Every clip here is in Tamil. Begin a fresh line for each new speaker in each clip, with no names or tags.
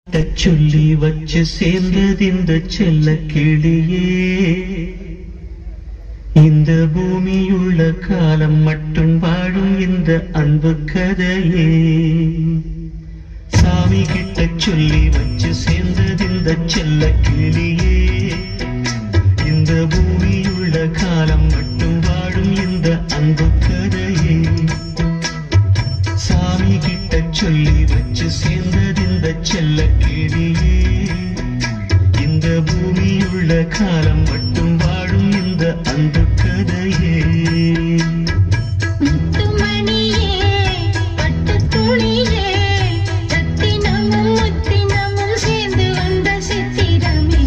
சொல்லி வச்சு சேர்ந்தது இந்த செல்ல கிளியே. இந்த பூமியுள்ள காலம் மட்டும் வாழும் இந்த அன்பு கதையே. சாமி கிட்ட சொல்லி வச்சு சேர்ந்தது இந்த செல்ல கிளியே. இந்த பூமியுள்ள காலம் மட்டும் வாழும் இந்த அன்பு கதையே. சாமி கிட்ட சொல்லி வச்சு சேர்ந்தது இந்த செல்ல கிளியே. இந்த பூமியுள்ள காலம் மட்டும் வாழும் இந்த அன்பு கதையே.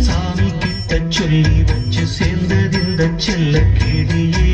சாமி கிட்ட சொல்லி வச்சு சேர்ந்தது இந்த செல்ல கிளியே.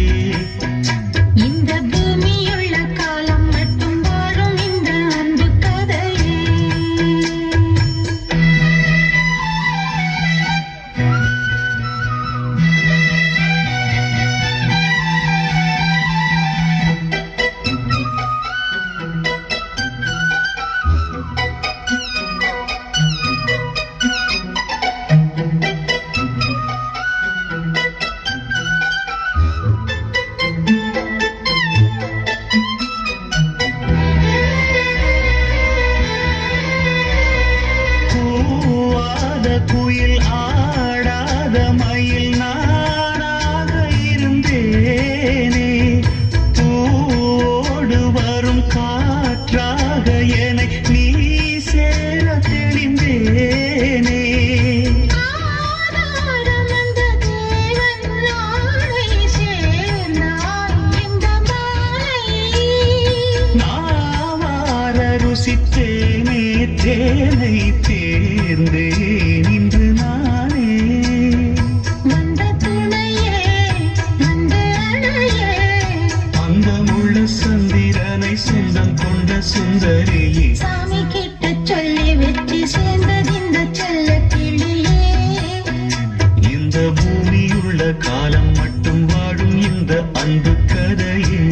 குயில் ஆடாத மயில் நானாக இருந்தேனே. பூவோடு வரும் காற்றாக என்னை நீ சேர தெளிந்தேனே. நாவார ருசித்தேனே தேனை தேர்ந்தேன் இன்று நானே. அந்தமுள்ள சந்திரனை சொந்தம் கொண்ட சுந்தரியே.
சாமி கிட்ட சொல்லி வச்சு சேர்ந்தது இந்த செல்ல கிளியே.
இந்த பூமியுள்ள காலம் மட்டும் வாழும் இந்த அன்பு கதையே.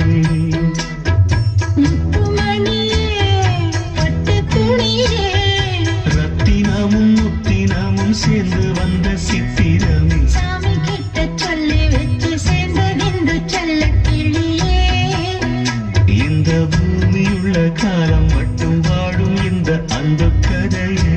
சேர்ந்து வந்த சித்திரமே.
சாமி கிட்ட சொல்லி வச்சு சேர்ந்தது இந்த செல்ல கிளியே.
இந்த பூமியுள்ள காலம் மட்டும் வாழும் இந்த அன்பு கதையே.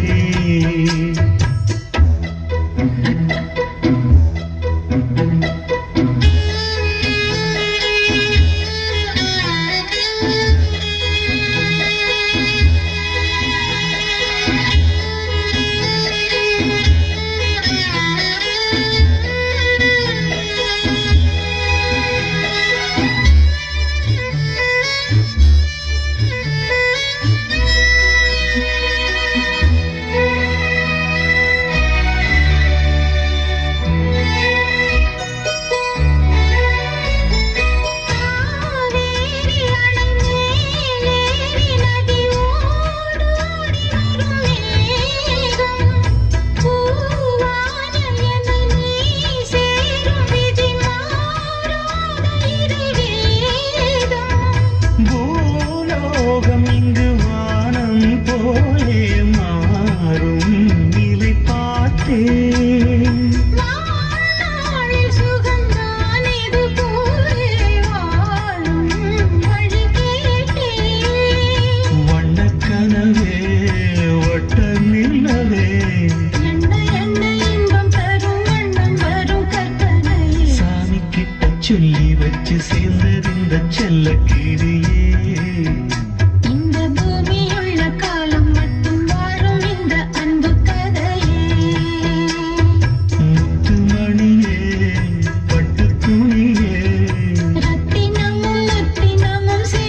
இங்கு வானம் போலே மாறும் நிலை பார்த்தேன்.
சுகந்தான் இது போலே வாழும் வழி கேட்டேன்.
வண்ணக்கனவே ஒட்ட நில்லவே.
என்ன இன்பம் தரும் வண்ணம் வரும் கற்பனை.
சாமி கிட்ட சொல்லி வச்சு சேர்ந்தது இந்த செல்ல கிளியே.